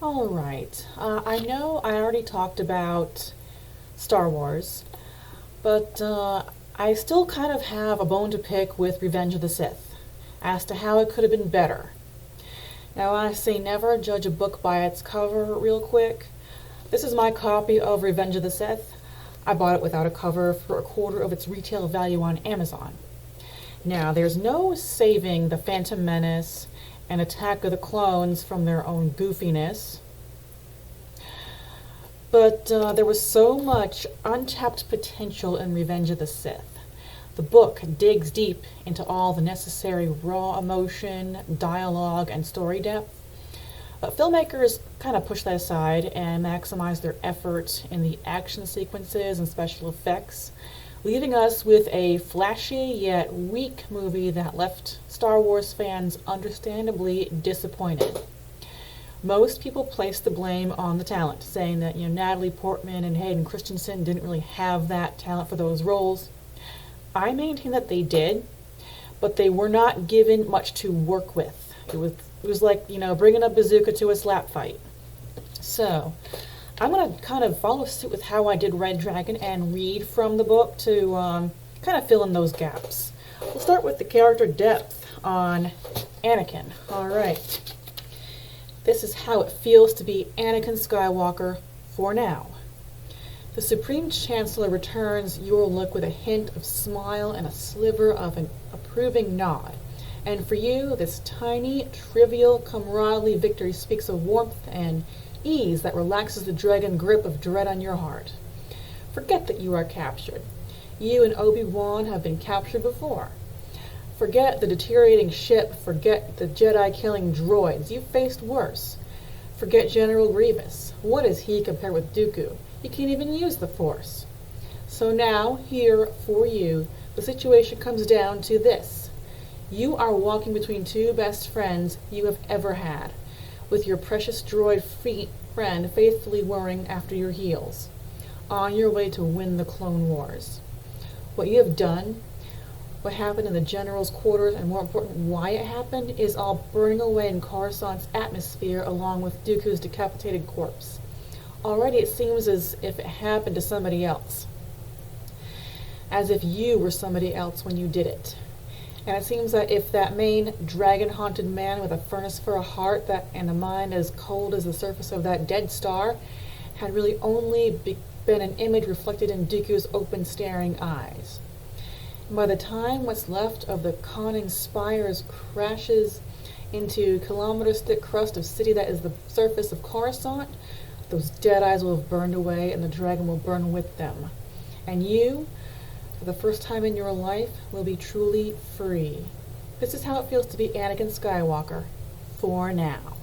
All right. I know I already talked about Star Wars, but I still kind of have a bone to pick with Revenge of the Sith as to how it could have been better. Now, I say never judge a book by its cover, real quick. This is my copy of Revenge of the Sith. I bought it without a cover for a quarter of its retail value on Amazon. Now, there's no saving the Phantom Menace and Attack of the Clones from their own goofiness. But there was so much untapped potential in Revenge of the Sith. The book digs deep into all the necessary raw emotion, dialogue, and story depth. But filmmakers kind of push that aside and maximize their effort in the action sequences and special effects, leaving us with a flashy yet weak movie that left Star Wars fans understandably disappointed. Most people place the blame on the talent, saying that Natalie Portman and Hayden Christensen didn't really have that talent for those roles. I maintain that they did, but they were not given much to work with. It was like bringing a bazooka to a slap fight. So I'm going to kind of follow suit with how I did Red Dragon and read from the book to kind of fill in those gaps. We'll start with the character depth on Anakin. All right. This is how it feels to be Anakin Skywalker for now. The Supreme Chancellor returns your look with a hint of smile and a sliver of an approving nod. And for you, this tiny, trivial, comradely victory speaks of warmth and ease that relaxes the dragon grip of dread on your heart. Forget that you are captured. You and Obi-Wan have been captured before. Forget the deteriorating ship. Forget the Jedi-killing droids. You've faced worse. Forget General Grievous. What is he compared with Dooku? He can't even use the Force. So now, here, for you, the situation comes down to this. You are walking between two best friends you have ever had, with your precious droid friend faithfully whirring after your heels, on your way to win the Clone Wars. What you have done, what happened in the General's quarters, and more important, why it happened, is all burning away in Coruscant's atmosphere along with Dooku's decapitated corpse. Already it seems as if it happened to somebody else. As if you were somebody else when you did it. And it seems that if that main dragon-haunted man with a furnace for a heart and a mind as cold as the surface of that dead star had really only been an image reflected in Dooku's open staring eyes. And by the time what's left of the conning spires crashes into kilometer-thick crust of city that is the surface of Coruscant, those dead eyes will have burned away and the dragon will burn with them. And you, for the first time in your life, will be truly free. This is how it feels to be Anakin Skywalker, for now.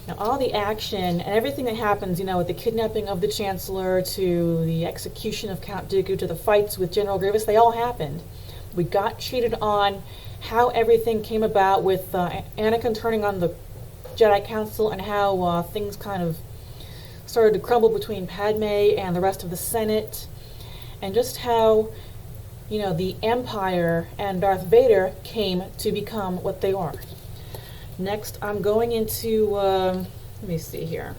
Now, all the action and everything that happens, with the kidnapping of the Chancellor to the execution of Count Dooku to the fights with General Grievous, they all happened. We got cheated on how everything came about with Anakin turning on the Jedi Council and how things kind of started to crumble between Padme and the rest of the Senate, and just how, the Empire and Darth Vader came to become what they are. Next, I'm going into, let me see here.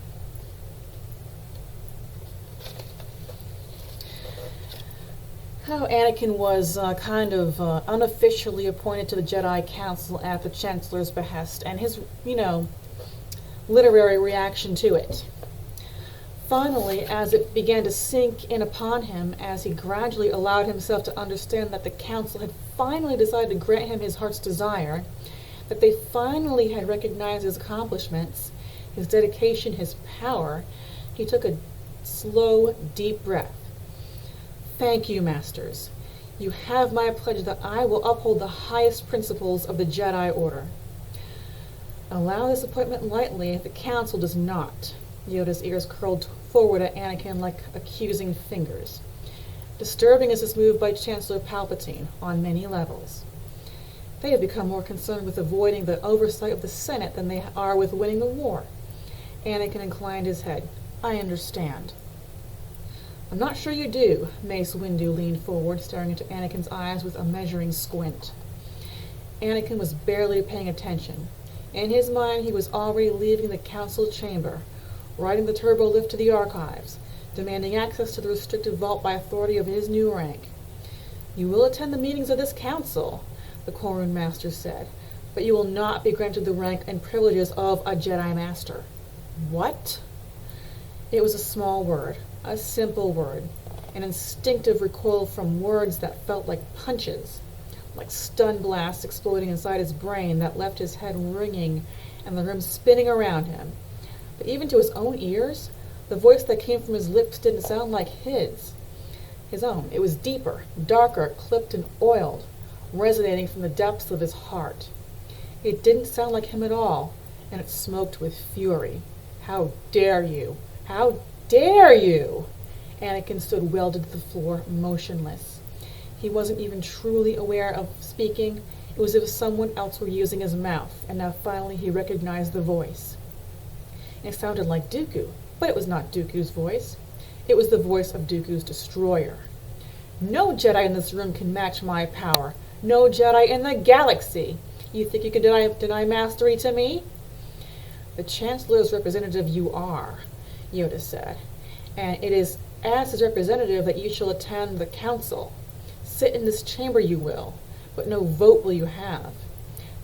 How Anakin was kind of unofficially appointed to the Jedi Council at the Chancellor's behest, and his, literary reaction to it. Finally, as it began to sink in upon him, as he gradually allowed himself to understand that the Council had finally decided to grant him his heart's desire, that they finally had recognized his accomplishments, his dedication, his power, he took a slow, deep breath. Thank you, Masters. You have my pledge that I will uphold the highest principles of the Jedi Order. Allow this appointment lightly, the Council does not. Yoda's ears curled forward at Anakin like accusing fingers. Disturbing is this move by Chancellor Palpatine on many levels. They have become more concerned with avoiding the oversight of the Senate than they are with winning the war. Anakin inclined his head. I understand. I'm not sure you do. Mace Windu leaned forward, staring into Anakin's eyes with a measuring squint. Anakin was barely paying attention. In his mind, he was already leaving the council chamber, riding the turbo lift to the archives, demanding access to the restricted vault by authority of his new rank. "You will attend the meetings of this council," the Corun Master said, "but you will not be granted the rank and privileges of a Jedi Master." What? It was a small word, a simple word, an instinctive recoil from words that felt like punches, like stun blasts exploding inside his brain that left his head ringing and the room spinning around him. But even to his own ears, the voice that came from his lips didn't sound like his own. It was deeper, darker, clipped and oiled, resonating from the depths of his heart. It didn't sound like him at all, and it smoked with fury. "How dare you? How dare you?" Anakin stood welded to the floor, motionless. He wasn't even truly aware of speaking. It was as if someone else were using his mouth, and now finally he recognized the voice. It sounded like Dooku, but it was not Dooku's voice. It was the voice of Dooku's destroyer. "No Jedi in this room can match my power. No Jedi in the galaxy. You think you can deny mastery to me?" "The Chancellor's representative you are," Yoda said, "and it is as his representative that you shall attend the council. Sit in this chamber you will, but no vote will you have.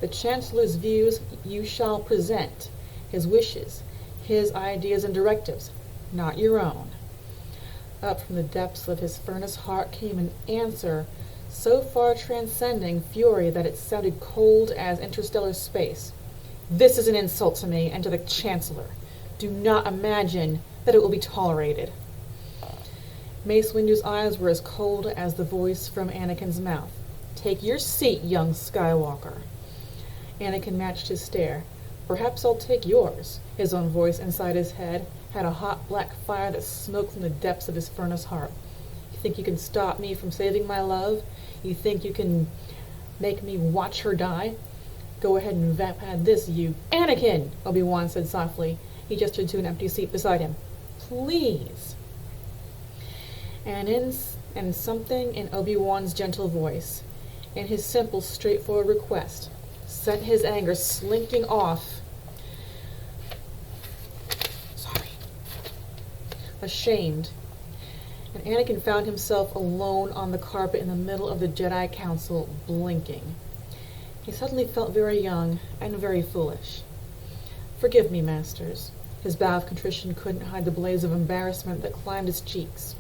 The Chancellor's views you shall present, his wishes, his ideas and directives, not your own." Up from the depths of his furnace heart came an answer so far transcending fury that it sounded cold as interstellar space. "This is an insult to me and to the Chancellor. Do not imagine that it will be tolerated." Mace Windu's eyes were as cold as the voice from Anakin's mouth. "Take your seat, young Skywalker." Anakin matched his stare. "Perhaps I'll take yours." His own voice inside his head had a hot black fire that smoked from the depths of his furnace heart. "You think you can stop me from saving my love? You think you can make me watch her die? Go ahead and vapad this, you—" "Anakin!" Obi-Wan said softly. He gestured to an empty seat beside him. "Please." And something in Obi-Wan's gentle voice, in his simple, straightforward request, sent his anger slinking off. Ashamed, and Anakin found himself alone on the carpet in the middle of the Jedi Council, blinking. He suddenly felt very young and very foolish. "Forgive me, Masters." His bow of contrition couldn't hide the blaze of embarrassment that climbed his cheeks.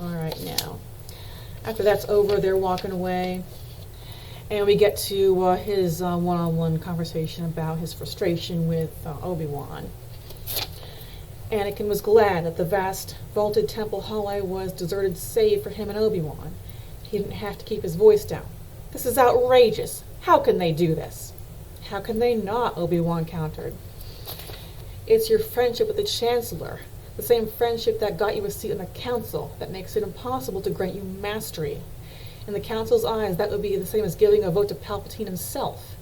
All right, now, after that's over, they're walking away, and we get to his one-on-one conversation about his frustration with Obi-Wan. Anakin was glad that the vast, vaulted temple hallway was deserted save for him and Obi-Wan. He didn't have to keep his voice down. "This is outrageous. How can they do this?" "How can they not?" Obi-Wan countered. "It's your friendship with the Chancellor, the same friendship that got you a seat in the Council, that makes it impossible to grant you mastery. In the Council's eyes, that would be the same as giving a vote to Palpatine himself."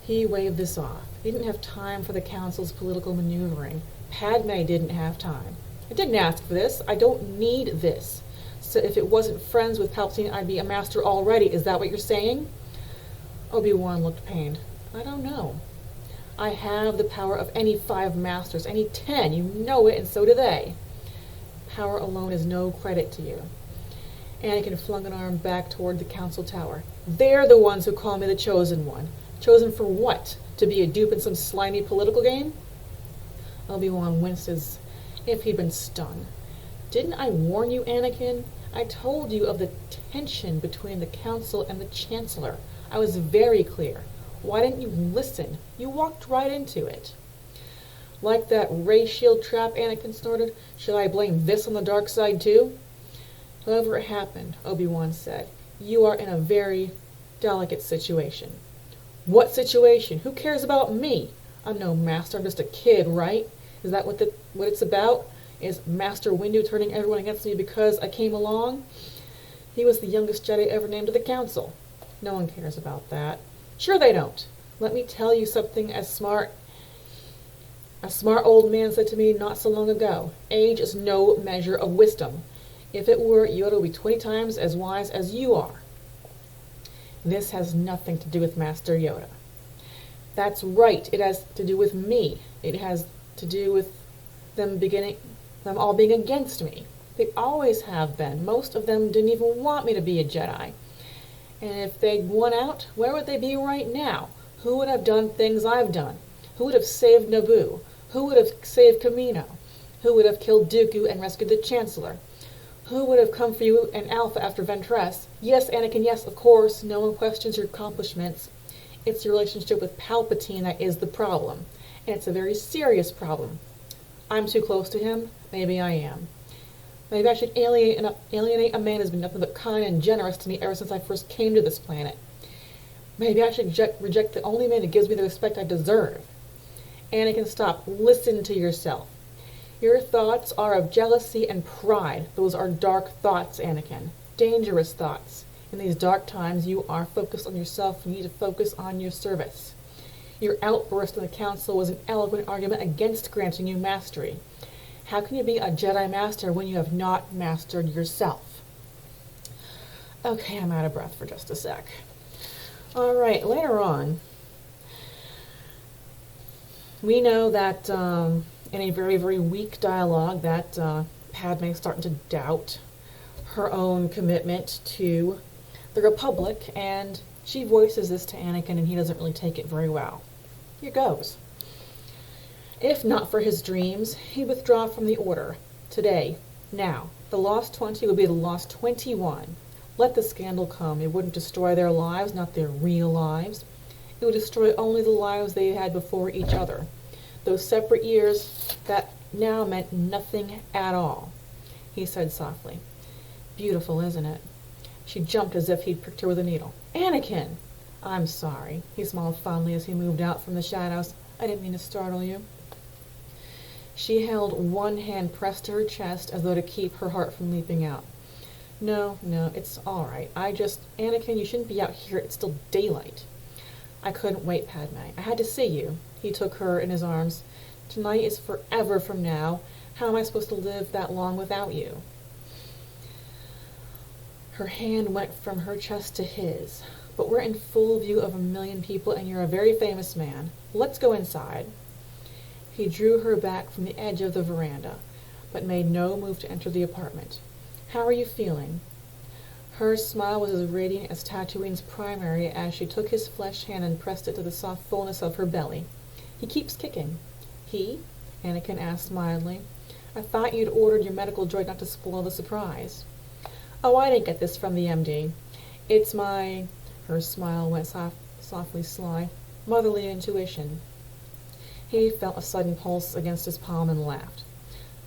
He waved this off. He didn't have time for the Council's political maneuvering. Padme didn't have time. "I didn't ask for this. I don't need this. So if it wasn't friends with Palpatine, I'd be a master already. Is that what you're saying?" Obi-Wan looked pained. "I don't know. I have the power of any 5 masters, any 10. You know it, and so do they. Power alone is no credit to you." Anakin flung an arm back toward the council tower. "They're the ones who call me the Chosen One. Chosen for what? To be a dupe in some slimy political game?" Obi-Wan winced as if he'd been stung. "Didn't I warn you, Anakin? I told you of the tension between the council and the Chancellor. I was very clear. Why didn't you listen? You walked right into it." "Like that ray shield trap," Anakin snorted. "Should I blame this on the dark side, too?" "However it happened," Obi-Wan said, "you are in a very delicate situation." "What situation? Who cares about me? I'm no master. I'm just a kid, right? Is that what it's about? Is Master Windu turning everyone against me because I came along? He was the youngest Jedi ever named to the Council. No one cares about that." "Sure they don't. Let me tell you something a smart old man said to me not so long ago. Age is no measure of wisdom. If it were, Yoda would be 20 times as wise as you are." This has nothing to do with Master Yoda. That's right, it has to do with me. It has to do with them all being against me. They always have been. Most of them didn't even want me to be a Jedi. And if they'd won out, where would they be right now? Who would have done things I've done? Who would have saved Naboo? Who would have saved Kamino? Who would have killed Dooku and rescued the Chancellor? Who would have come for you and Alpha after Ventress? Yes, Anakin, yes, of course. No one questions your accomplishments. It's your relationship with Palpatine that is the problem. And it's a very serious problem. I'm too close to him. Maybe I am. Maybe I should alienate a man who's been nothing but kind and generous to me ever since I first came to this planet. Maybe I should reject the only man who gives me the respect I deserve. Anakin, stop. Listen to yourself. Your thoughts are of jealousy and pride. Those are dark thoughts, Anakin. Dangerous thoughts. In these dark times, you are focused on yourself. You need to focus on your service. Your outburst in the council was an eloquent argument against granting you mastery. How can you be a Jedi Master when you have not mastered yourself? Okay, I'm out of breath for just a sec. Alright, later on, we know that in a very, very weak dialogue that Padme is starting to doubt her own commitment to the Republic, and she voices this to Anakin, and he doesn't really take it very well. Here goes. If not for his dreams, he'd withdraw from the Order. Today, now, the Lost 20 would be the Lost 21. Let the scandal come. It wouldn't destroy their lives, not their real lives. It would destroy only the lives they had before each other. Those separate years that now meant nothing at all. He said softly. Beautiful, isn't it? She jumped as if he'd pricked her with a needle. Anakin! I'm sorry. He smiled fondly as he moved out from the shadows. I didn't mean to startle you. She held one hand pressed to her chest as though to keep her heart from leaping out. No, it's all right. Anakin, you shouldn't be out here. It's still daylight. I couldn't wait, Padme. I had to see you. He took her in his arms. Tonight is forever from now. How am I supposed to live that long without you? Her hand went from her chest to his. But we're in full view of 1,000,000 people, and you're a very famous man. Let's go inside. He drew her back from the edge of the veranda, but made no move to enter the apartment. How are you feeling? Her smile was as radiant as Tatooine's primary as she took his flesh hand and pressed it to the soft fullness of her belly. He keeps kicking. He? Anakin asked mildly. I thought you'd ordered your medical droid not to spoil the surprise. Oh, I didn't get this from the MD. It's my... Her smile went softly sly. Motherly intuition. He felt a sudden pulse against his palm and laughed.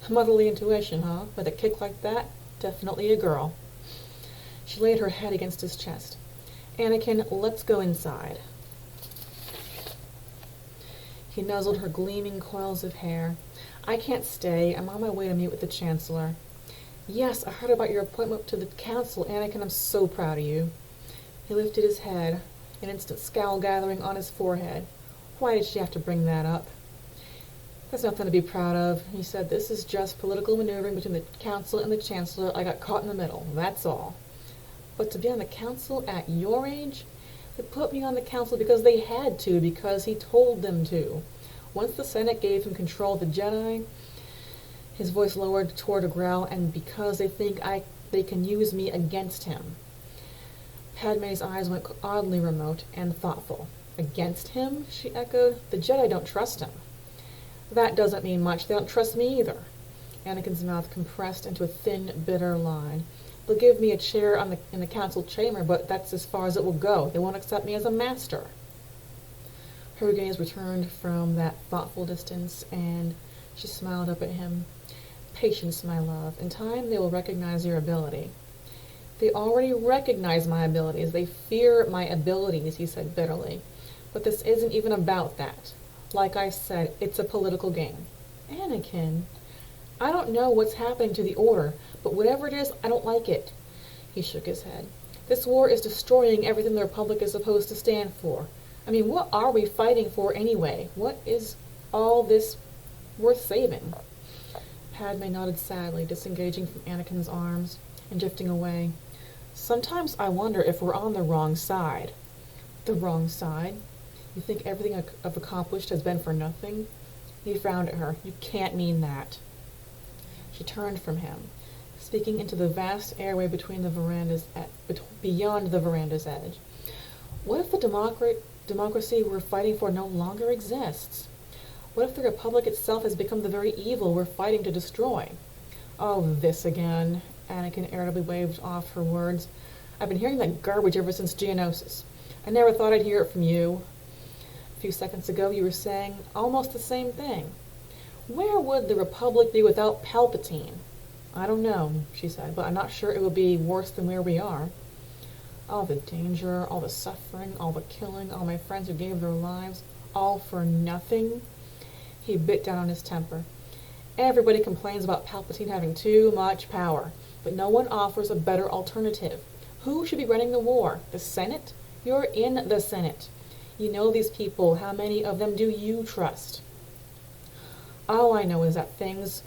Motherly intuition, huh? With a kick like that? Definitely a girl. She laid her head against his chest. Anakin, let's go inside. He nuzzled her gleaming coils of hair. I can't stay. I'm on my way to meet with the Chancellor. Yes, I heard about your appointment to the Council, Anakin. I'm so proud of you. He lifted his head, an instant scowl gathering on his forehead. Why did she have to bring that up? That's nothing to be proud of, he said. This is just political maneuvering between the Council and the Chancellor. I got caught in the middle, that's all. But to be on the Council at your age? They put me on the Council because they had to, because he told them to. Once the Senate gave him control of the Jedi, his voice lowered toward a growl, and because they think they can use me against him. Padme's eyes went oddly remote and thoughtful. Against him? She echoed. The Jedi don't trust him. That doesn't mean much. They don't trust me either. Anakin's mouth compressed into a thin, bitter line. They'll give me a chair in the council chamber, but that's as far as it will go. They won't accept me as a master. Her gaze returned from that thoughtful distance, and she smiled up at him. Patience, my love. In time, they will recognize your ability. They already recognize my abilities. They fear my abilities, he said bitterly. But this isn't even about that. Like I said, it's a political game. Anakin, I don't know what's happening to the Order, but whatever it is, I don't like it. He shook his head. This war is destroying everything the Republic is supposed to stand for. I mean, what are we fighting for anyway? What is all this worth saving? Padme nodded sadly, disengaging from Anakin's arms and drifting away. Sometimes I wonder if we're on the wrong side. The wrong side? You think everything I've accomplished has been for nothing? He frowned at her. You can't mean that. She turned from him, speaking into the vast airway between the beyond the veranda's edge. What if the democracy we're fighting for no longer exists? What if the Republic itself has become the very evil we're fighting to destroy? Oh, this again. Anakin irritably waved off her words. I've been hearing that garbage ever since Geonosis. I never thought I'd hear it from you. A few seconds ago you were saying almost the same thing. Where would the Republic be without Palpatine? I don't know, she said, but I'm not sure it would be worse than where we are. All the danger, all the suffering, all the killing, all my friends who gave their lives, all for nothing? He bit down on his temper. Everybody complains about Palpatine having too much power, but no one offers a better alternative. Who should be running the war? The Senate? You're in the Senate. You know these people. How many of them do you trust? All I know is that things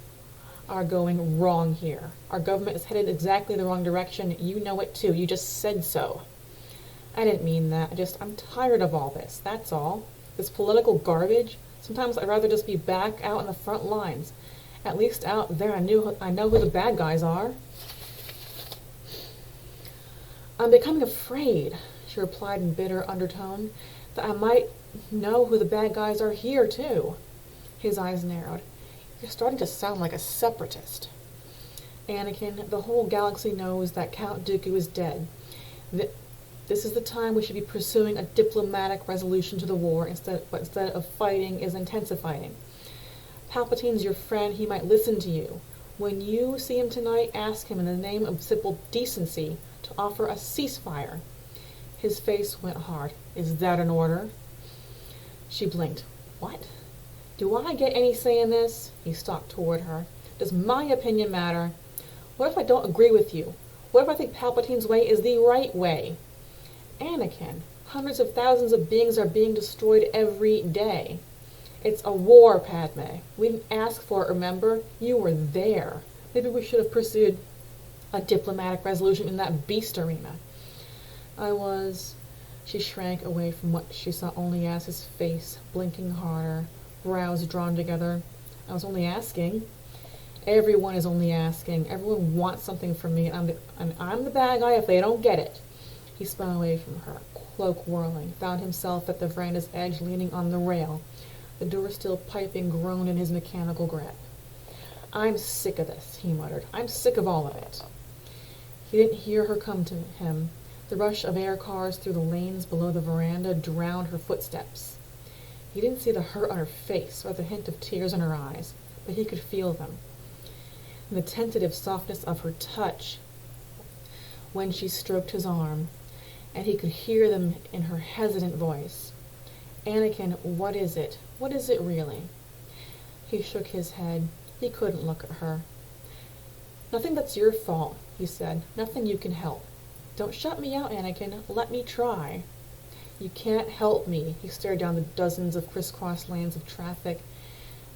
are going wrong here. Our government is headed exactly the wrong direction. You know it too. You just said so. I didn't mean that. I'm tired of all this. That's all. This political garbage. Sometimes I'd rather just be back out in the front lines. At least out there I know who the bad guys are. I'm becoming afraid, she replied in bitter undertone, that I might know who the bad guys are here, too. His eyes narrowed. You're starting to sound like a separatist. Anakin, the whole galaxy knows that Count Dooku is dead. This is the time we should be pursuing a diplomatic resolution to the war, but instead of fighting is intensifying. Palpatine's your friend. He might listen to you. When you see him tonight, ask him in the name of simple decency to offer a ceasefire. His face went hard. Is that an order? She blinked. What? Do I get any say in this? He stalked toward her. Does my opinion matter? What if I don't agree with you? What if I think Palpatine's way is the right way? Anakin, hundreds of thousands of beings are being destroyed every day. It's a war, Padme. We didn't ask for it, remember? You were there. Maybe we should have pursued a diplomatic resolution in that beast arena. I was... She shrank away from what she saw only as his face, blinking harder, brows drawn together. I was only asking. Everyone is only asking. Everyone wants something from me, and I'm the bad guy if they don't get it. He spun away from her, cloak whirling, found himself at the veranda's edge leaning on the rail, the door still piping groaned in his mechanical grip. I'm sick of this, he muttered. I'm sick of all of it. He didn't hear her come to him. The rush of air cars through the lanes below the veranda drowned her footsteps. He didn't see the hurt on her face or the hint of tears in her eyes, but he could feel them. And the tentative softness of her touch when she stroked his arm, and he could hear them in her hesitant voice. Anakin, what is it? What is it really? He shook his head. He couldn't look at her. Nothing that's your fault, he said. Nothing you can help. Don't shut me out, Anakin. Let me try. You can't help me. He stared down the dozens of crisscross lanes of traffic,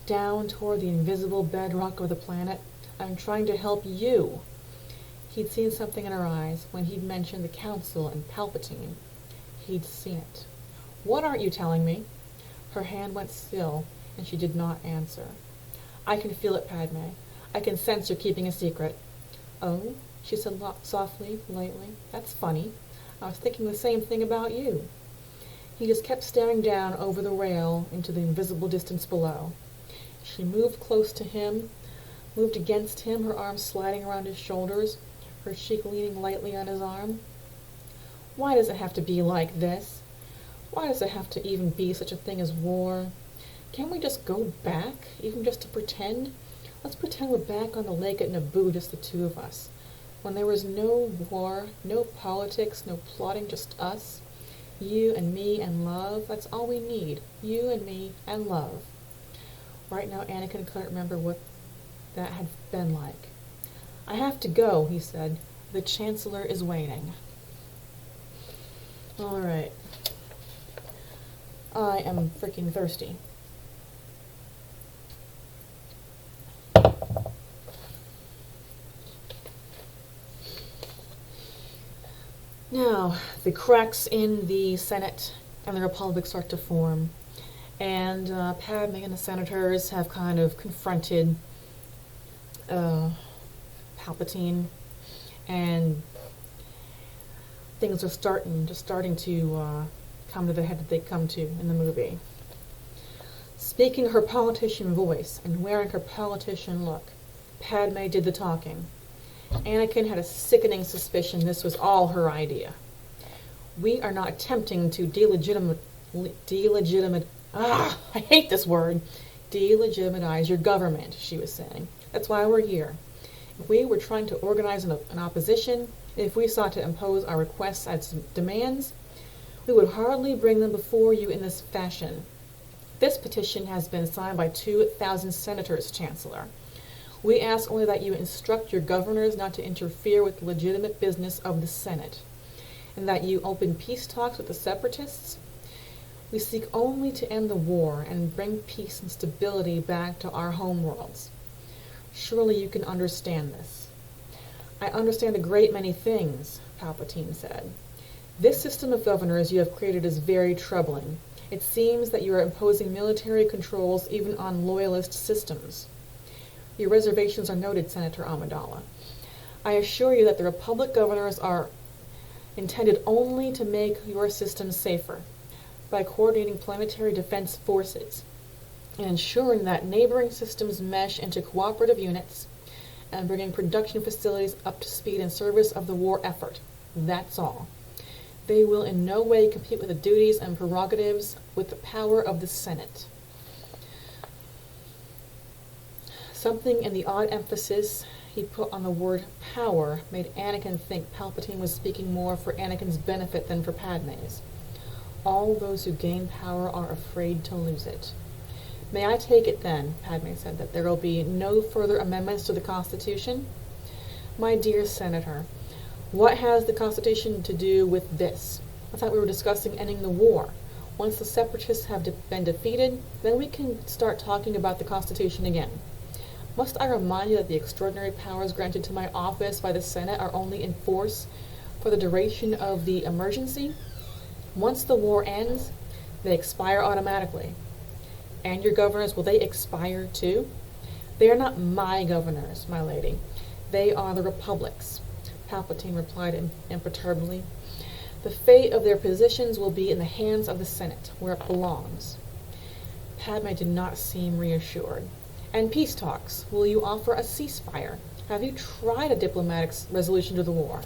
down toward the invisible bedrock of the planet. I'm trying to help you. He'd seen something in her eyes when he'd mentioned the Council and Palpatine. He'd seen it. What aren't you telling me? Her hand went still, and she did not answer. I can feel it, Padme. I can sense you're keeping a secret. Oh, she said softly, lightly. That's funny. I was thinking the same thing about you. He just kept staring down over the rail into the invisible distance below. She moved close to him, moved against him, her arms sliding around his shoulders, her cheek leaning lightly on his arm. Why does it have to be like this? Why does it have to even be such a thing as war? Can't we just go back, even just to pretend? Let's pretend we're back on the lake at Naboo, just the two of us. When there was no war, no politics, no plotting, just us. You and me and love. That's all we need. You and me and love. Right now, Anakin couldn't remember what that had been like. I have to go, he said. The Chancellor is waiting. All right. I am freaking thirsty. Now, the cracks in the Senate and the Republic start to form, and Padme and the senators have kind of confronted Palpatine, and things are starting to come to the head that they come to in the movie. Speaking her politician voice and wearing her politician look, Padme did the talking. Anakin had a sickening suspicion this was all her idea. We are not attempting to I hate this word, delegitimize your government, she was saying. That's why we're here. If we were trying to organize an opposition, if we sought to impose our requests as demands, we would hardly bring them before you in this fashion. This petition has been signed by 2,000 senators, Chancellor. We ask only that you instruct your governors not to interfere with the legitimate business of the Senate, and that you open peace talks with the separatists. We seek only to end the war and bring peace and stability back to our homeworlds. Surely you can understand this. I understand a great many things, Palpatine said. This system of governors you have created is very troubling. It seems that you are imposing military controls even on loyalist systems. Your reservations are noted, Senator Amidala. I assure you that the Republic governors are intended only to make your system safer by coordinating planetary defense forces and ensuring that neighboring systems mesh into cooperative units and bringing production facilities up to speed in service of the war effort. That's all. They will in no way compete with the duties and prerogatives with the power of the Senate. Something in the odd emphasis he put on the word power made Anakin think Palpatine was speaking more for Anakin's benefit than for Padme's. All those who gain power are afraid to lose it. May I take it then, Padme said, that there will be no further amendments to the Constitution? My dear Senator, what has the Constitution to do with this? I thought we were discussing ending the war. Once the separatists have been defeated, then we can start talking about the Constitution again. Must I remind you that the extraordinary powers granted to my office by the Senate are only in force for the duration of the emergency? Once the war ends, they expire automatically. And your governors, will they expire too? They are not my governors, my lady. They are the Republic's, Palpatine replied imperturbably. The fate of their positions will be in the hands of the Senate, where it belongs. Padme did not seem reassured. And peace talks. Will you offer a ceasefire? Have you tried a diplomatic resolution to the war?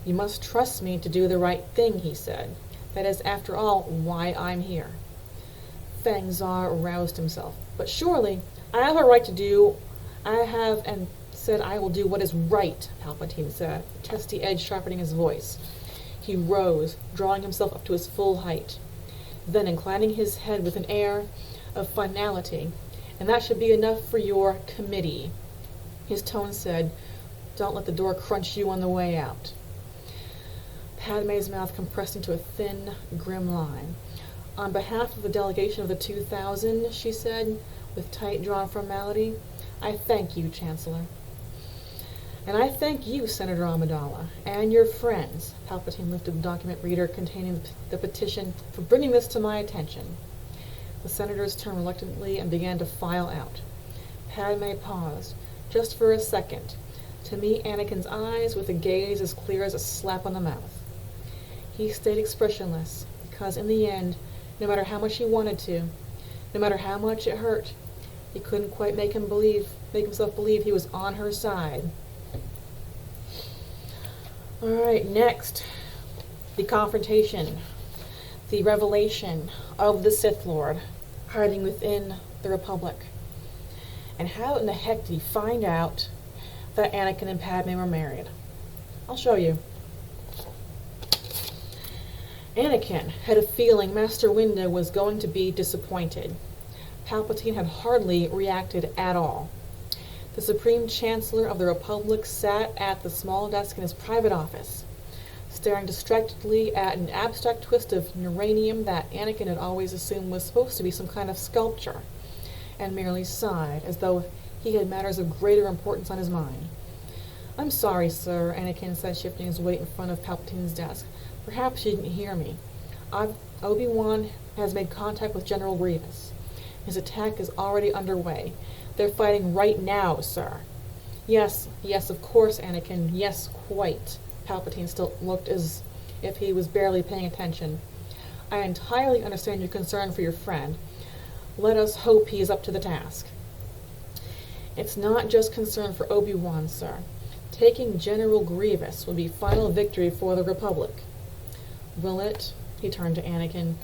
You must trust me to do the right thing, he said. That is, after all, why I'm here. Feng Zar roused himself. But surely, I have a right to do, I have and said I will do what is right, Palpatine said, a testy edge sharpening his voice. He rose, drawing himself up to his full height. Then, inclining his head with an air of finality, and that should be enough for your committee. His tone said, don't let the door crunch you on the way out. Padme's mouth compressed into a thin, grim line. On behalf of the delegation of the 2,000, she said, with tight-drawn formality, I thank you, Chancellor. And I thank you, Senator Amidala, and your friends, Palpatine lifted the document reader containing the petition, for bringing this to my attention. The senators turned reluctantly and began to file out. Padme paused, just for a second, to meet Anakin's eyes with a gaze as clear as a slap on the mouth. He stayed expressionless, because in the end, no matter how much he wanted to, no matter how much it hurt, he couldn't quite make himself believe he was on her side. All right, next, the confrontation, the revelation of the Sith Lord hiding within the Republic. And how in the heck did he find out that Anakin and Padme were married? I'll show you. Anakin had a feeling Master Windu was going to be disappointed. Palpatine had hardly reacted at all. The Supreme Chancellor of the Republic sat at the small desk in his private office, staring distractedly at an abstract twist of uranium that Anakin had always assumed was supposed to be some kind of sculpture, and merely sighed, as though he had matters of greater importance on his mind. I'm sorry, sir, Anakin said, shifting his weight in front of Palpatine's desk. Perhaps you didn't hear me. Obi-Wan has made contact with General Grievous. His attack is already underway. They're fighting right now, sir. Yes, of course, Anakin. Yes, quite. Palpatine still looked as if he was barely paying attention. I entirely understand your concern for your friend. Let us hope he is up to the task. It's not just concern for Obi-Wan, sir. Taking General Grievous will be final victory for the Republic. Will it? He turned to Anakin,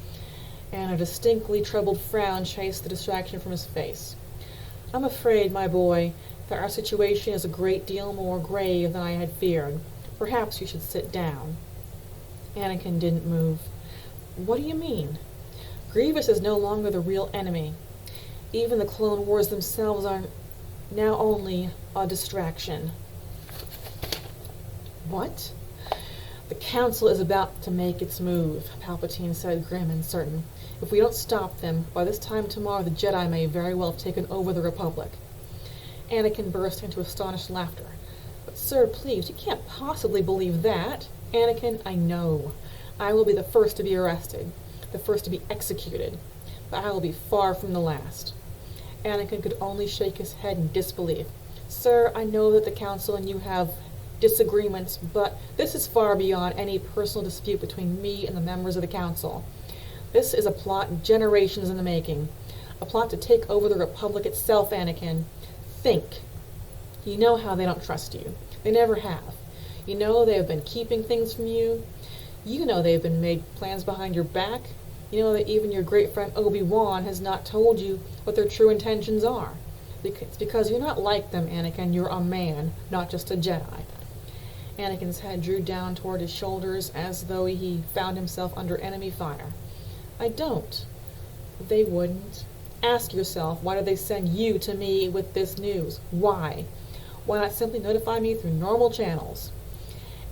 and a distinctly troubled frown chased the distraction from his face. I'm afraid, my boy, that our situation is a great deal more grave than I had feared. Perhaps you should sit down. Anakin didn't move. What do you mean? Grievous is no longer the real enemy. Even the Clone Wars themselves are now only a distraction. What? The Council is about to make its move, Palpatine said, grim and certain. If we don't stop them, by this time tomorrow the Jedi may very well have taken over the Republic. Anakin burst into astonished laughter. But sir, please, you can't possibly believe that. Anakin, I know. I will be the first to be arrested, the first to be executed, but I will be far from the last. Anakin could only shake his head in disbelief. Sir, I know that the Council and you have disagreements, but this is far beyond any personal dispute between me and the members of the Council. This is a plot generations in the making. A plot to take over the Republic itself, Anakin. Think. You know how they don't trust you. They never have. You know they have been keeping things from you. You know they've been made plans behind your back. You know that even your great friend Obi-Wan has not told you what their true intentions are. It's because you're not like them, Anakin. You're a man, not just a Jedi. Anakin's head drew down toward his shoulders as though he found himself under enemy fire. I don't. They wouldn't. Ask yourself, why did they send you to me with this news? Why? Why not simply notify me through normal channels?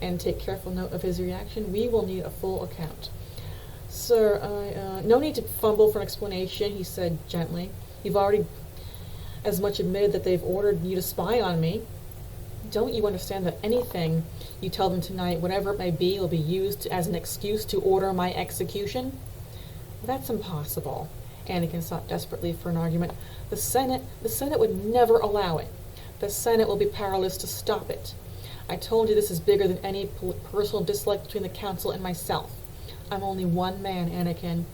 And take careful note of his reaction. We will need a full account. Sir, no need to fumble for an explanation, he said gently. You've already as much admitted that they've ordered you to spy on me. Don't you understand that anything you tell them tonight, whatever it may be, will be used as an excuse to order my execution? That's impossible. Anakin sought desperately for an argument. The Senate would never allow it. The Senate will be powerless to stop it. I told you this is bigger than any personal dislike between the Council and myself. I'm only one man, Anakin.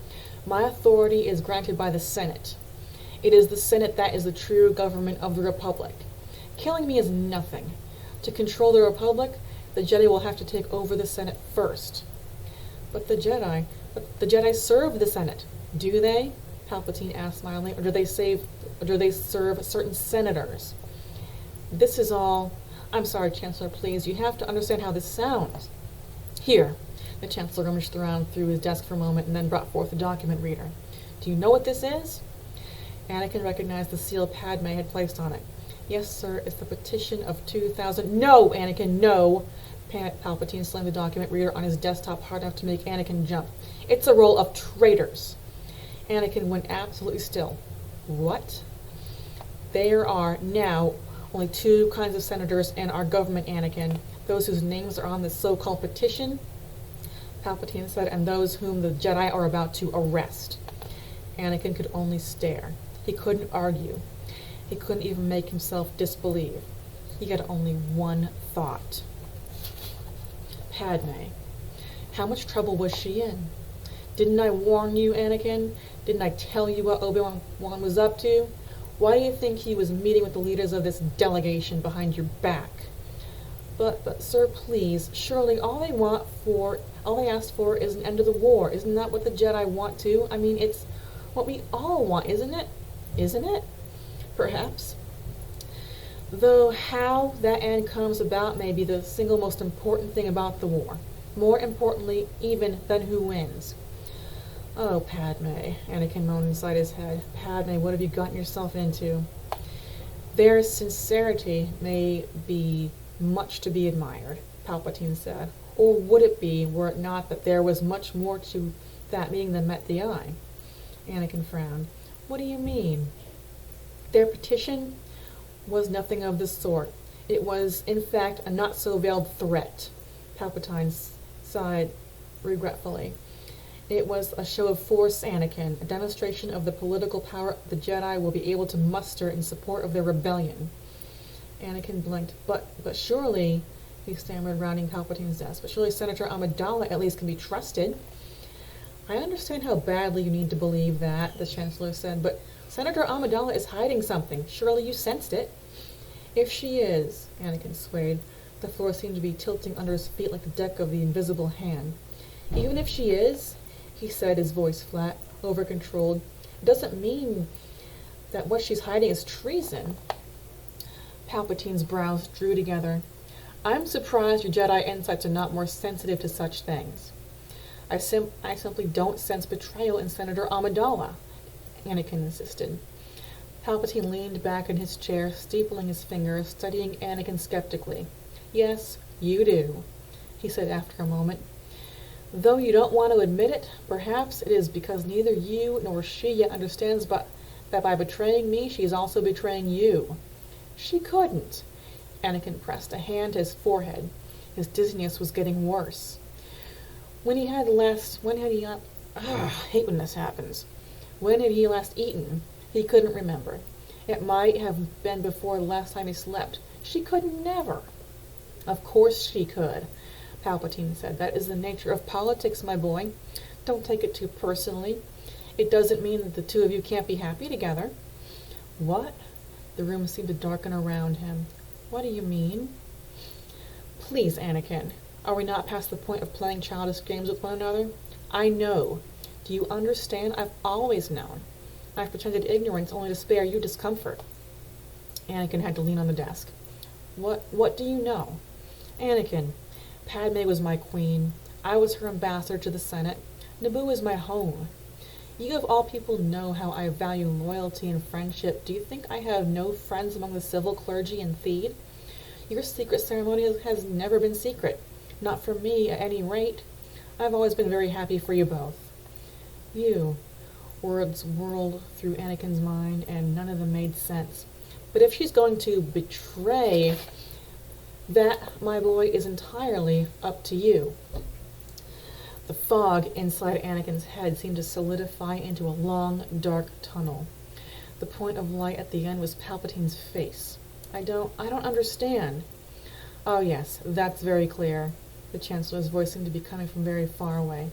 My authority is granted by the Senate. It is the Senate that is the true government of the Republic. Killing me is nothing. To control the Republic, the Jedi will have to take over the Senate first. But the Jedi serve the Senate, do they? Palpatine asked, smiling. Or do they serve certain senators? This is all... I'm sorry, Chancellor, please. You have to understand how this sounds. Here. The Chancellor rummaged around through his desk for a moment and then brought forth a document reader. Do you know what this is? Anakin recognized the seal Padme had placed on it. Yes, sir, it's the petition of 2,000... No, Anakin, no! Palpatine slammed the document reader on his desktop hard enough to make Anakin jump. It's a roll of traitors. Anakin went absolutely still. What? There are now only two kinds of senators in our government, Anakin. Those whose names are on this so-called petition, Palpatine said, and those whom the Jedi are about to arrest. Anakin could only stare. He couldn't argue. He couldn't even make himself disbelieve. He had only one thought. Padme. How much trouble was she in? Didn't I warn you, Anakin? Didn't I tell you what Obi-Wan was up to? Why do you think he was meeting with the leaders of this delegation behind your back? But, sir, please, surely all they asked for is an end of the war. Isn't that what the Jedi want too? I mean, it's what we all want, isn't it? Isn't it? Perhaps. Though how that end comes about may be the single most important thing about the war. More importantly, even than who wins. Oh, Padme, Anakin moaned inside his head. Padme, what have you gotten yourself into? Their sincerity may be much to be admired, Palpatine said. Or would it be, were it not that there was much more to that meeting than met the eye? Anakin frowned. What do you mean? Their petition was nothing of the sort. It was, in fact, a not-so-veiled threat. Palpatine sighed regretfully. It was a show of force, Anakin, a demonstration of the political power the Jedi will be able to muster in support of their rebellion. Anakin blinked. But surely, he stammered, rounding Palpatine's desk, but surely Senator Amidala at least can be trusted. I understand how badly you need to believe that, the Chancellor said, but Senator Amidala is hiding something. Surely you sensed it. If she is, Anakin swayed. The floor seemed to be tilting under his feet like the deck of the invisible hand. Even if she is, he said, his voice flat, over-controlled, it doesn't mean that what she's hiding is treason. Palpatine's brows drew together. I'm surprised your Jedi insights are not more sensitive to such things. I simply don't sense betrayal in Senator Amidala, Anakin insisted. Palpatine leaned back in his chair, steepling his fingers, studying Anakin skeptically. Yes, you do, he said after a moment. Though you don't want to admit it, perhaps it is because neither you nor she yet understands that by betraying me, she is also betraying you. She couldn't. Anakin pressed a hand to his forehead. His dizziness was getting worse. When had he hate when this happens. When had he last eaten? He couldn't remember. It might have been before the last time he slept. She could never. Of course she could, Palpatine said. That is the nature of politics, my boy. Don't take it too personally. It doesn't mean that the two of you can't be happy together. What? The room seemed to darken around him. What do you mean? Please, Anakin. Are we not past the point of playing childish games with one another? I know. Do you understand? I've always known. I've pretended ignorance only to spare you discomfort. Anakin had to lean on the desk. What do you know? Anakin, Padme was my queen. I was her ambassador to the Senate. Naboo is my home. You of all people know how I value loyalty and friendship. Do you think I have no friends among the civil clergy and Theed? Your secret ceremony has never been secret. Not for me, at any rate. I've always been very happy for you both. You. Words whirled through Anakin's mind, and none of them made sense. But if she's going to betray, that, my boy, is entirely up to you. The fog inside Anakin's head seemed to solidify into a long, dark tunnel. The point of light at the end was Palpatine's face. I don't understand. Oh yes, that's very clear. The Chancellor's voice seemed to be coming from very far away.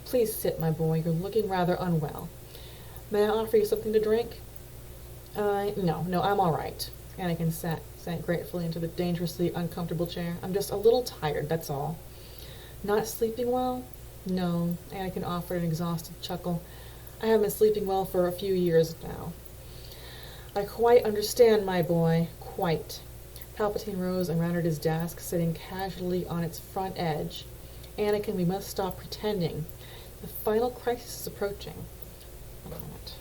Please sit, my boy. You're looking rather unwell. May I offer you something to drink? No, I'm all right. Anakin sank gratefully into the dangerously uncomfortable chair. I'm just a little tired, that's all. Not sleeping well? No, Anakin offered an exhausted chuckle. I haven't been sleeping well for a few years now. I quite understand, my boy, quite. Palpatine rose and rounded his desk, sitting casually on its front edge. Anakin, we must stop pretending. The final crisis is approaching. A moment.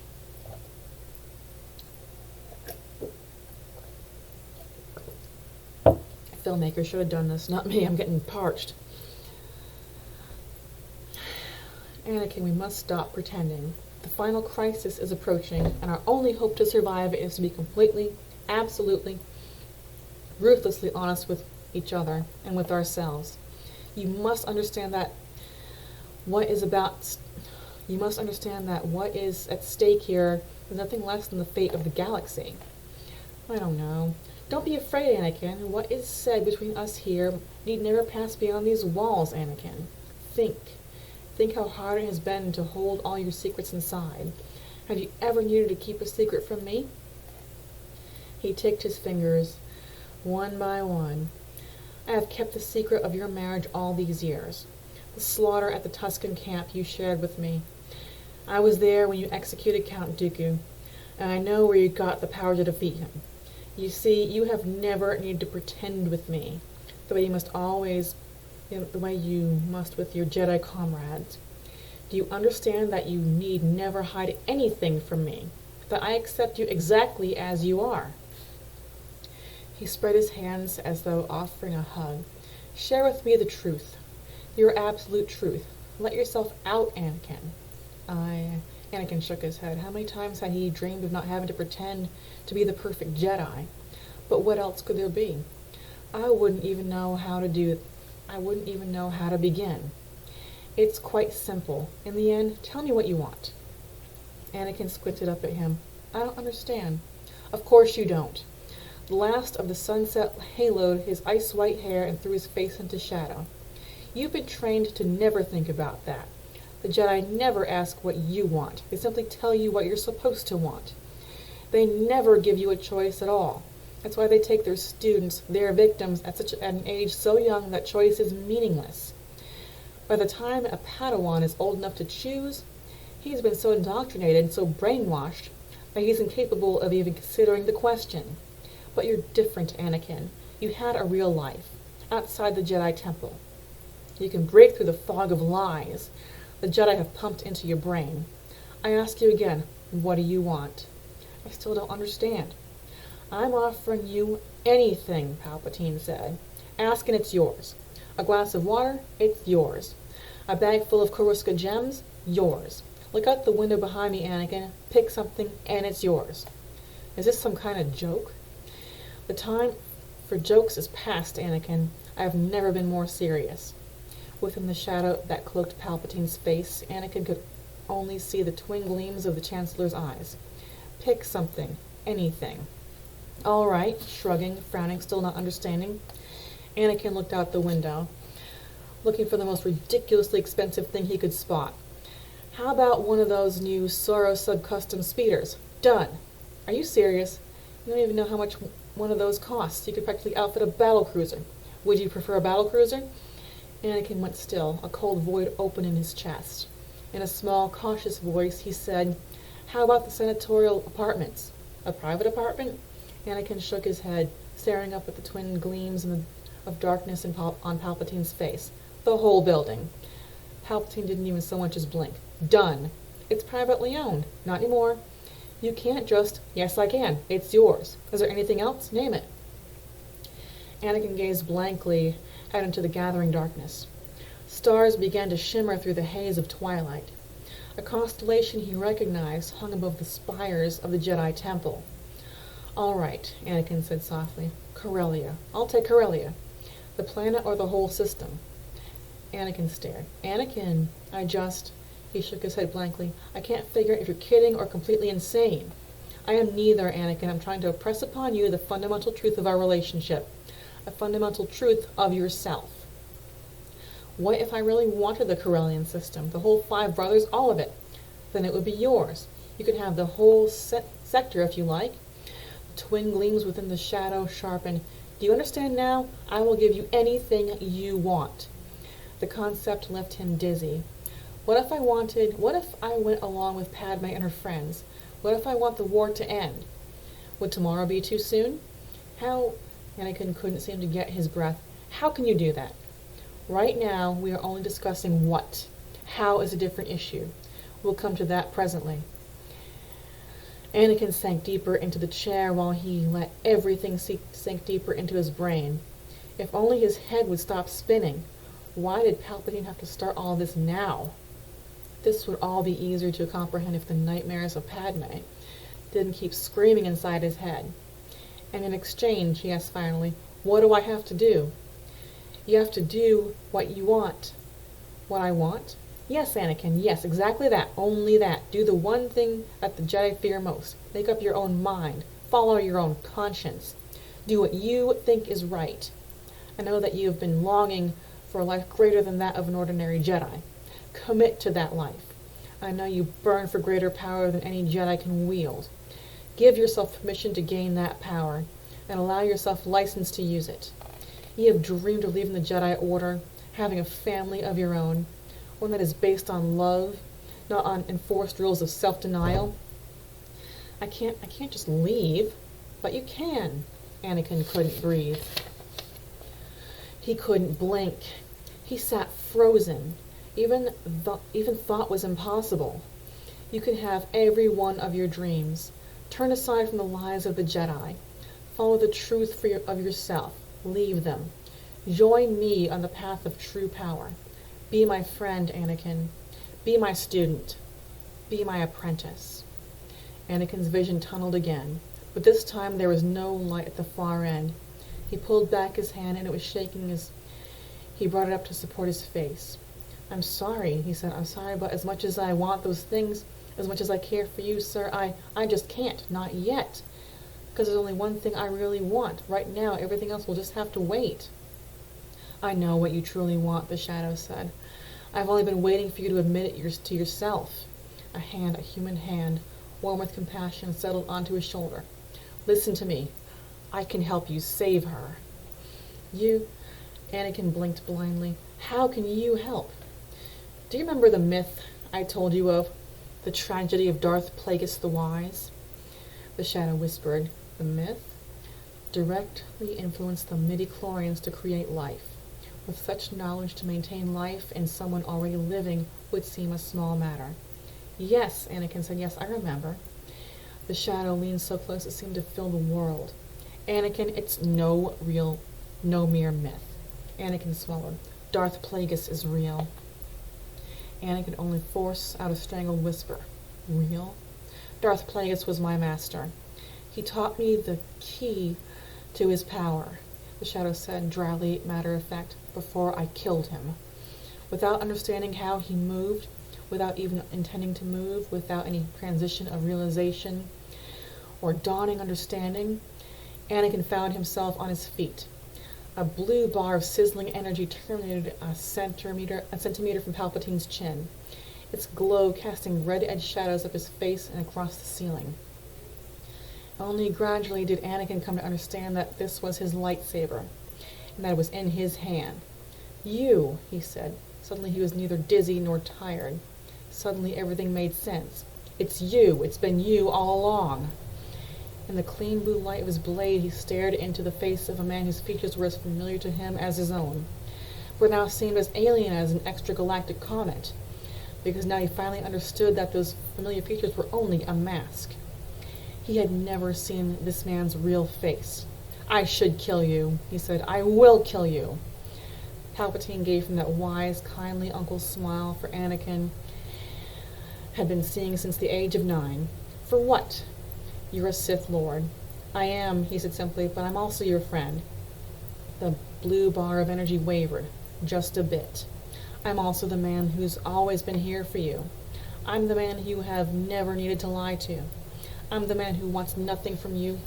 A filmmaker should have done this, not me. I'm getting parched. Anakin, we must stop pretending. The final crisis is approaching, and our only hope to survive is to be completely, absolutely, ruthlessly honest with each other and with ourselves. You must understand that what is at stake here is nothing less than the fate of the galaxy. I don't know. Don't be afraid, Anakin. What is said between us here need never pass beyond these walls, Anakin. Think. Think how hard it has been to hold all your secrets inside. Have you ever needed to keep a secret from me? He ticked his fingers, one by one. I have kept the secret of your marriage all these years. The slaughter at the Tusken camp you shared with me. I was there when you executed Count Dooku, and I know where you got the power to defeat him. You see, you have never needed to pretend with me, the way you must with your Jedi comrades. Do you understand that you need never hide anything from me? That I accept you exactly as you are? He spread his hands as though offering a hug. Share with me the truth. Your absolute truth. Let yourself out, Anakin. Anakin shook his head. How many times had he dreamed of not having to pretend to be the perfect Jedi? But what else could there be? I wouldn't even know how to do I wouldn't even know how to begin. It's quite simple. In the end, tell me what you want. Anakin squinted up at him. I don't understand. Of course you don't. The last of the sunset haloed his ice-white hair and threw his face into shadow. You've been trained to never think about that. The Jedi never ask what you want. They simply tell you what you're supposed to want. They never give you a choice at all. That's why they take their students, their victims, at an age so young that choice is meaningless. By the time a Padawan is old enough to choose, he's been so indoctrinated and so brainwashed that he's incapable of even considering the question. But you're different, Anakin. You had a real life, outside the Jedi Temple. You can break through the fog of lies the Jedi have pumped into your brain. I ask you again, what do you want? I still don't understand. I'm offering you anything, Palpatine said. Ask and it's yours. A glass of water, it's yours. A bag full of Coruscant gems, yours. Look out the window behind me, Anakin. Pick something, and it's yours. Is this some kind of joke? The time for jokes is past, Anakin. I have never been more serious. Within the shadow that cloaked Palpatine's face, Anakin could only see the twin gleams of the Chancellor's eyes. Pick something, anything. All right, shrugging, frowning, still not understanding. Anakin looked out the window, looking for the most ridiculously expensive thing he could spot. How about one of those new Soro sub-custom speeders? Done. Are you serious? You don't even know how much one of those costs. You could practically outfit a battlecruiser. Would you prefer a battlecruiser? Anakin went still, a cold void opened in his chest. In a small, cautious voice, he said, How about the senatorial apartments? A private apartment? Anakin shook his head, staring up at the twin gleams of darkness on Palpatine's face. The whole building. Palpatine didn't even so much as blink. Done. It's privately owned. Not anymore. You can't just, yes I can. It's yours. Is there anything else? Name it. Anakin gazed blankly out into the gathering darkness. Stars began to shimmer through the haze of twilight. A constellation he recognized hung above the spires of the Jedi Temple. All right, Anakin said softly. Corellia. I'll take Corellia. The planet or the whole system? Anakin stared. Anakin, He shook his head blankly. I can't figure if you're kidding or completely insane. I am neither, Anakin. I'm trying to impress upon you the fundamental truth of our relationship. A fundamental truth of yourself. What if I really wanted the Corellian system? The whole 5 brothers, all of it? Then it would be yours. You could have the whole sector if you like. Twin gleams within the shadow sharpened. Do you understand now? I will give you anything you want. The concept left him dizzy. What if I went along with Padme and her friends? What if I want the war to end? Would tomorrow be too soon? How? Anakin couldn't seem to get his breath. How can you do that? Right now, we are only discussing what. How is a different issue. We'll come to that presently. Anakin sank deeper into the chair while he let everything sink deeper into his brain. If only his head would stop spinning. Why did Palpatine have to start all this now? This would all be easier to comprehend if the nightmares of Padme didn't keep screaming inside his head. And in exchange, he asked finally, what do I have to do? You have to do what you want. What I want? Yes, Anakin, yes, exactly that, only that. Do the one thing that the Jedi fear most. Make up your own mind. Follow your own conscience. Do what you think is right. I know that you have been longing for a life greater than that of an ordinary Jedi. Commit to that life. I know you burn for greater power than any Jedi can wield. Give yourself permission to gain that power, and allow yourself license to use it. You have dreamed of leaving the Jedi Order, having a family of your own, one that is based on love, not on enforced rules of self-denial. I can't just leave, but you can. Anakin couldn't breathe. He couldn't blink. He sat frozen. Even thought was impossible. You can have every one of your dreams. Turn aside from the lies of the Jedi. Follow the truth of yourself. Leave them. Join me on the path of true power. Be my friend, Anakin. Be my student. Be my apprentice. Anakin's vision tunneled again, but this time there was no light at the far end. He pulled back his hand, and it was shaking as he brought it up to support his face. "I'm sorry," he said. "I'm sorry, but as much as I want those things, as much as I care for you, sir, I just can't. Not yet. Because there's only one thing I really want. Right now, everything else will just have to wait." "I know what you truly want," the shadow said. "I've only been waiting for you to admit it to yourself." A human hand, warm with compassion, settled onto his shoulder. "Listen to me. I can help you save her." "You?" Anakin blinked blindly. "How can you help?" "Do you remember the myth I told you of? The tragedy of Darth Plagueis the Wise?" The shadow whispered. "The myth?" "Directly influenced the midi-chlorians to create life. With such knowledge, to maintain life in someone already living would seem a small matter." "Yes," Anakin said. "Yes, I remember." The shadow leaned so close it seemed to fill the world. "Anakin, it's no mere myth." Anakin swallowed. "Darth Plagueis is real." Anakin only forced out a strangled whisper. "Real?" "Darth Plagueis was my master. He taught me the key to his power," the shadow said, dryly, matter of fact, "before I killed him. Without understanding how he moved, without even intending to move, without any transition of realization or dawning understanding, Anakin found himself on his feet. A blue bar of sizzling energy terminated a centimeter from Palpatine's chin, its glow casting red-edged shadows up his face and across the ceiling. Only gradually did Anakin come to understand that this was his lightsaber, and that it was in his hand. "You," he said. Suddenly he was neither dizzy nor tired. Suddenly everything made sense. "It's you. It's been you all along." In the clean blue light of his blade, he stared into the face of a man whose features were as familiar to him as his own, but now seemed as alien as an extragalactic comet, because now he finally understood that those familiar features were only a mask. He had never seen this man's real face. "I should kill you," he said. "I will kill you." Palpatine gave him that wise, kindly uncle's smile for Anakin had been seeing since the age of 9. "For what?" "You're a Sith Lord." "I am," he said simply, "but I'm also your friend." The blue bar of energy wavered, just a bit. "I'm also the man who's always been here for you. I'm the man you have never needed to lie to. I'm the man who wants nothing from you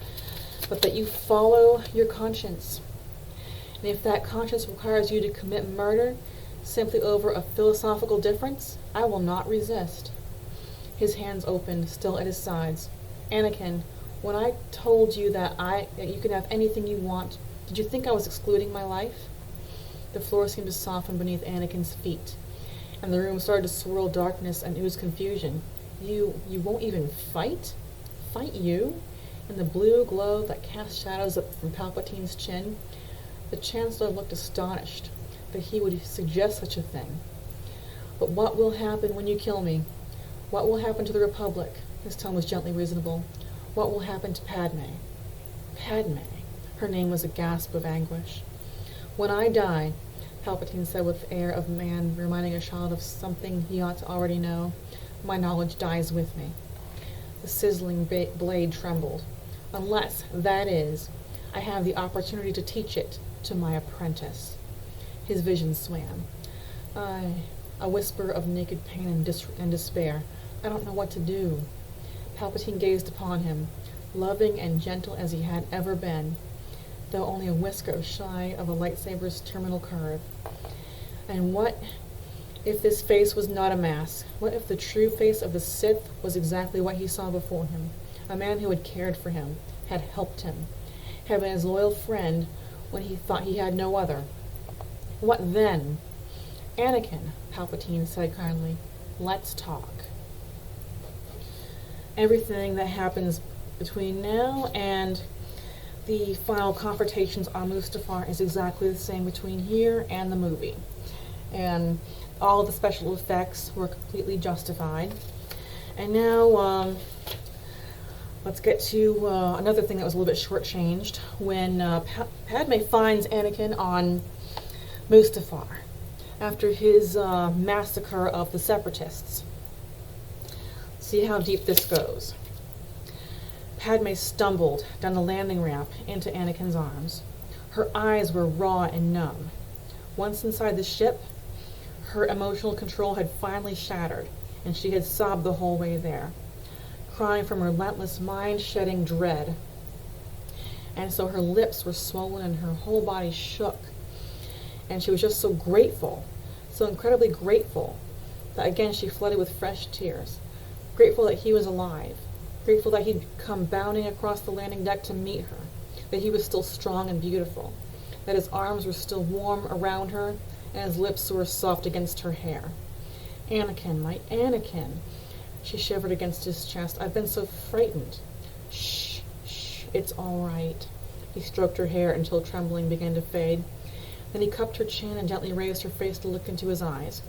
but that you follow your conscience. And if that conscience requires you to commit murder simply over a philosophical difference, I will not resist." His hands opened, still at his sides. "Anakin, when I told you that you can have anything you want, did you think I was excluding my life?" The floor seemed to soften beneath Anakin's feet, and the room started to swirl darkness and ooze confusion. You won't even fight? Fight you?" In the blue glow that cast shadows up from Palpatine's chin, the Chancellor looked astonished that he would suggest such a thing. "But what will happen when you kill me? What will happen to the Republic?" His tone was gently reasonable. "What will happen to Padme?" Padme. Her name was a gasp of anguish. "When I die," Palpatine said with the air of a man reminding a child of something he ought to already know, "my knowledge dies with me." The sizzling blade trembled. "Unless, that is, I have the opportunity to teach it to my apprentice." His vision swam. A whisper of naked pain and despair. "I don't know what to do." Palpatine gazed upon him, loving and gentle as he had ever been, though only a whisker shy of a lightsaber's terminal curve. And what if this face was not a mask? What if the true face of the Sith was exactly what he saw before him? A man who had cared for him, had helped him, had been his loyal friend when he thought he had no other. What then? "Anakin," Palpatine said kindly, "let's talk." Everything that happens between now and the final confrontations on Mustafar is exactly the same between here and the movie. And all the special effects were completely justified. And now, let's get to another thing that was a little bit shortchanged. When Padme finds Anakin on Mustafar after his massacre of the Separatists. See how deep this goes. Padme stumbled down the landing ramp into Anakin's arms. Her eyes were raw and numb. Once inside the ship, her emotional control had finally shattered, and she had sobbed the whole way there, crying from relentless mind-shedding dread. And so her lips were swollen and her whole body shook. And she was just so grateful, so incredibly grateful, that again she flooded with fresh tears. Grateful that he was alive. Grateful that he'd come bounding across the landing deck to meet her. That he was still strong and beautiful. That his arms were still warm around her, and his lips were soft against her hair. Anakin, my Anakin. She shivered against his chest. I've been so frightened. Shh, shh, it's all right. He stroked her hair until trembling began to fade. Then he cupped her chin and gently raised her face to look into his eyes.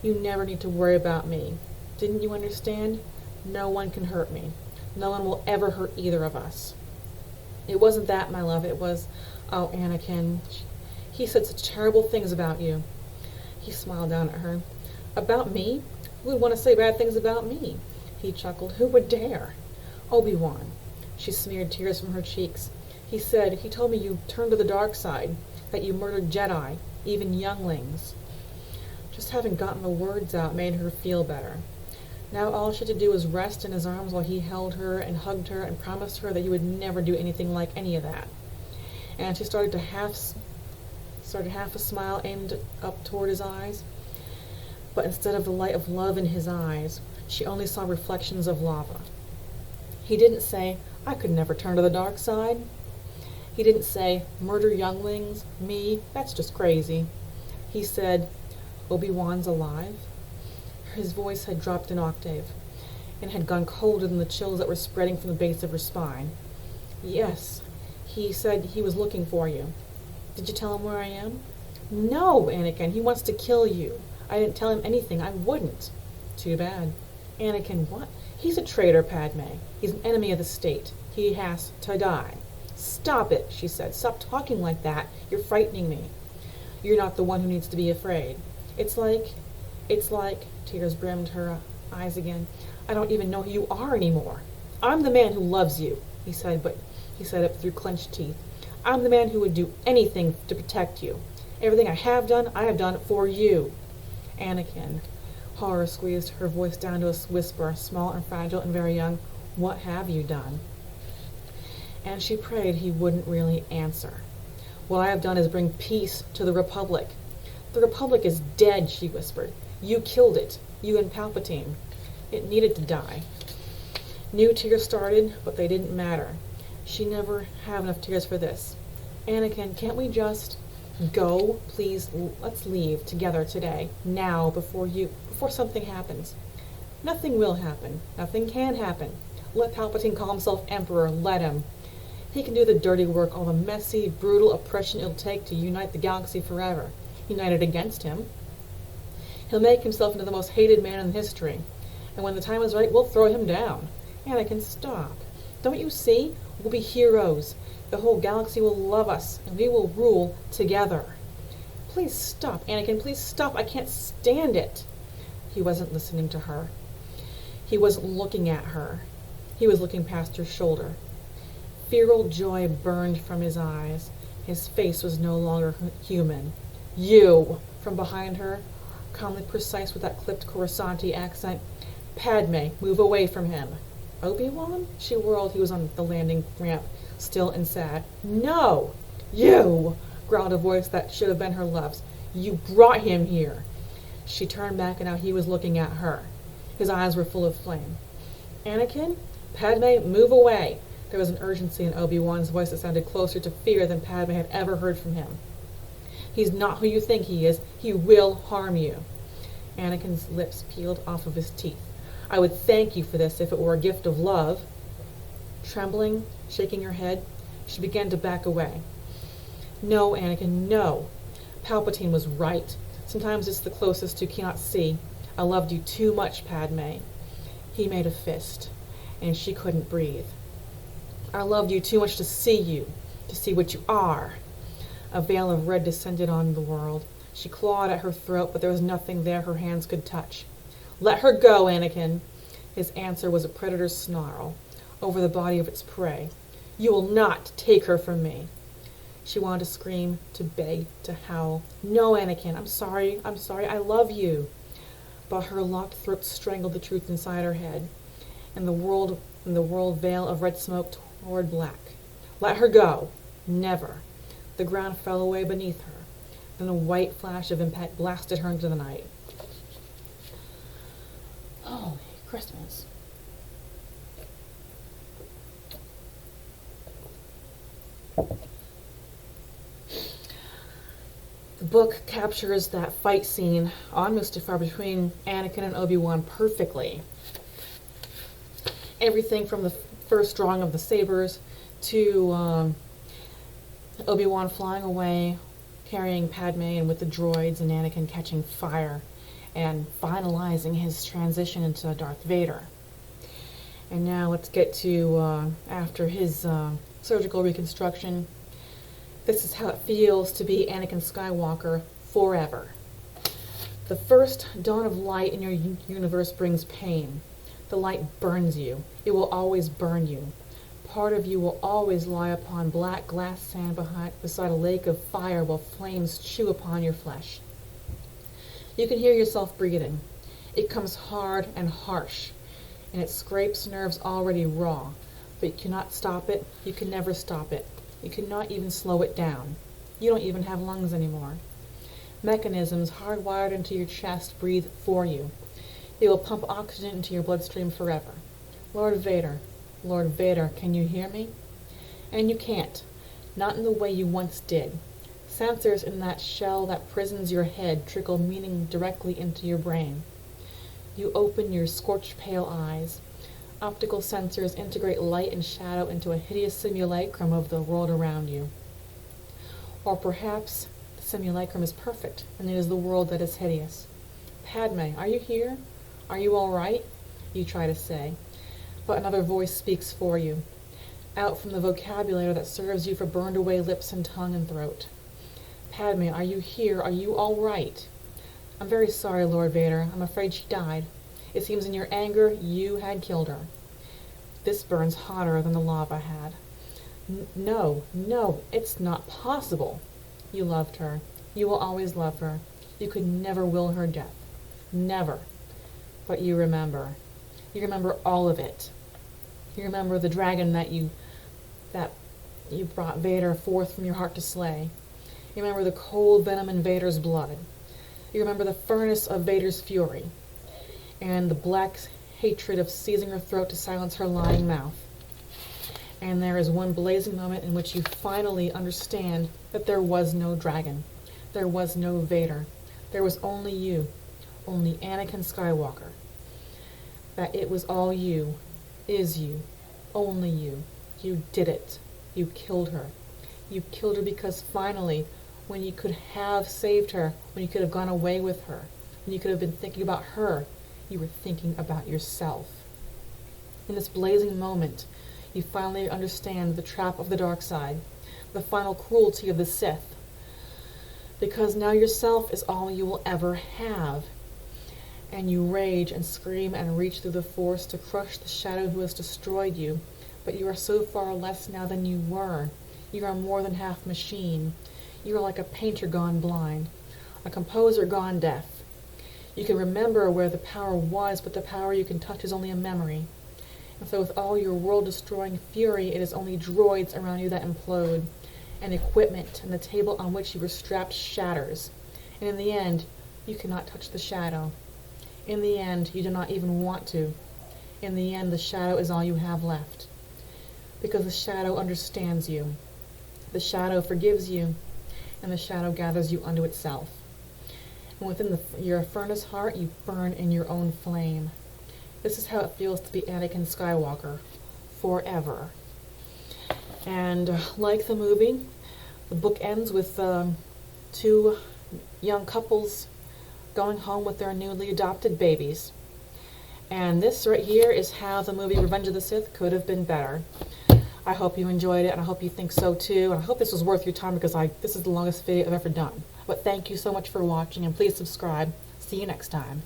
You never need to worry about me. Didn't you understand? No one can hurt me. No one will ever hurt either of us. It wasn't that, my love. It was, oh, Anakin, he said such terrible things about you. He smiled down at her. About me? Who would want to say bad things about me? He chuckled. Who would dare? Obi-Wan. She smeared tears from her cheeks. He told me you turned to the dark side, that you murdered Jedi, even younglings. Just having gotten the words out made her feel better. Now all she had to do was rest in his arms while he held her and hugged her and promised her that he would never do anything like any of that. And she started half a smile aimed up toward his eyes. But instead of the light of love in his eyes, she only saw reflections of lava. He didn't say, I could never turn to the dark side. He didn't say, murder younglings, me, that's just crazy. He said, Obi-Wan's alive. His voice had dropped an octave, and had gone colder than the chills that were spreading from the base of her spine. Yes, he said he was looking for you. Did you tell him where I am? No, Anakin, he wants to kill you. I didn't tell him anything. I wouldn't. Too bad. Anakin, what? He's a traitor, Padme. He's an enemy of the state. He has to die. Stop it, she said. Stop talking like that. You're frightening me. You're not the one who needs to be afraid. It's like, tears brimmed her eyes again. I don't even know who you are anymore. I'm the man who loves you, he said it through clenched teeth. I'm the man who would do anything to protect you. Everything I have done for you. Anakin. Horror squeezed her voice down to a whisper, small and fragile and very young. What have you done? And she prayed he wouldn't really answer. What I have done is bring peace to the Republic. The Republic is dead, she whispered. You killed it. You and Palpatine. It needed to die. New tears started, but they didn't matter. She never have enough tears for this. Anakin, can't we just go? Please, let's leave together today. Now, before something happens. Nothing will happen. Nothing can happen. Let Palpatine call himself Emperor. Let him. He can do the dirty work, all the messy, brutal oppression it'll take to unite the galaxy forever. United against him. He'll make himself into the most hated man in history. And when the time is right, we'll throw him down. Anakin, stop. Don't you see? We'll be heroes. The whole galaxy will love us, and we will rule together. Please stop, Anakin. Please stop. I can't stand it. He wasn't listening to her. He wasn't looking at her. He was looking past her shoulder. Feral joy burned from his eyes. His face was no longer human. You! From behind her, calmly precise with that clipped Coruscanti accent. Padme, move away from him. Obi-Wan? She whirled. He was on the landing ramp, still and sad. No! You! Growled a voice that should have been her love's. You brought him here. She turned back, and now he was looking at her. His eyes were full of flame. Anakin? Padme, move away. There was an urgency in Obi-Wan's voice that sounded closer to fear than Padme had ever heard from him. He's not who you think he is. He will harm you. Anakin's lips peeled off of his teeth. I would thank you for this if it were a gift of love. Trembling, shaking her head, she began to back away. No, Anakin, no. Palpatine was right. Sometimes it's the closest you cannot see. I loved you too much, Padme. He made a fist, and she couldn't breathe. I loved you too much to see what you are. A veil of red descended on the world. She clawed at her throat, but there was nothing there her hands could touch. Let her go, Anakin. His answer was a predator's snarl over the body of its prey. You will not take her from me. She wanted to scream, to beg, to howl. No, Anakin, I'm sorry, I love you. But her locked throat strangled the truth inside her head, and the world veil of red smoke toward black. Let her go! Never. The ground fell away beneath her. Then a white flash of impact blasted her into the night. Holy Christmas. The book captures that fight scene on Mustafar between Anakin and Obi-Wan perfectly. Everything from the first drawing of the sabers to Obi-Wan flying away, carrying Padme, and with the droids, and Anakin catching fire and finalizing his transition into Darth Vader. And now let's get to after his surgical reconstruction. This is how it feels to be Anakin Skywalker forever. The first dawn of light in your universe brings pain. The light burns you. It will always burn you. Part of you will always lie upon black glass sand beside a lake of fire while flames chew upon your flesh. You can hear yourself breathing. It comes hard and harsh, and it scrapes nerves already raw, but you cannot stop it. You can never stop it. You cannot even slow it down. You don't even have lungs anymore. Mechanisms hardwired into your chest breathe for you. They will pump oxygen into your bloodstream forever. Lord Vader, can you hear me? And you can't. Not in the way you once did. Sensors in that shell that prisons your head trickle meaning directly into your brain. You open your scorched pale eyes. Optical sensors integrate light and shadow into a hideous simulacrum of the world around you. Or perhaps the simulacrum is perfect, and it is the world that is hideous. Padme, are you here? Are you all right? You try to say. But another voice speaks for you, out from the vocabulary that serves you for burned away lips and tongue and throat. Padme, are you here? Are you all right? I'm very sorry, Lord Vader. I'm afraid she died. It seems in your anger you had killed her. This burns hotter than the lava had. No, it's not possible. You loved her. You will always love her. You could never will her death. Never. But you remember. You remember all of it. You remember the dragon that you brought Vader forth from your heart to slay. You remember the cold venom in Vader's blood. You remember the furnace of Vader's fury, and the black hatred of seizing her throat to silence her lying mouth. And there is one blazing moment in which you finally understand that there was no dragon. There was no Vader. There was only you, only Anakin Skywalker. That it was all you, is you, only you. You did it. You killed her. You killed her because finally, when you could have saved her, when you could have gone away with her, when you could have been thinking about her, you were thinking about yourself. In this blazing moment, you finally understand the trap of the dark side, the final cruelty of the Sith, because now yourself is all you will ever have. And you rage and scream and reach through the Force to crush the shadow who has destroyed you, but you are so far less now than you were. You are more than half machine. You are like a painter gone blind, a composer gone deaf. You can remember where the power was, but the power you can touch is only a memory. And so with all your world-destroying fury, it is only droids around you that implode, and equipment and the table on which you were strapped shatters. And in the end, you cannot touch the shadow. In the end, you do not even want to. In the end, the shadow is all you have left. Because the shadow understands you. The shadow forgives you, and the shadow gathers you unto itself. And within your furnace heart, you burn in your own flame. This is how it feels to be Anakin Skywalker, forever. And like the movie, the book ends with two young couples going home with their newly adopted babies. And this right here is how the movie Revenge of the Sith could have been better. I hope you enjoyed it, and I hope you think so too. And I hope this was worth your time, because this is the longest video I've ever done. But thank you so much for watching, and please subscribe. See you next time.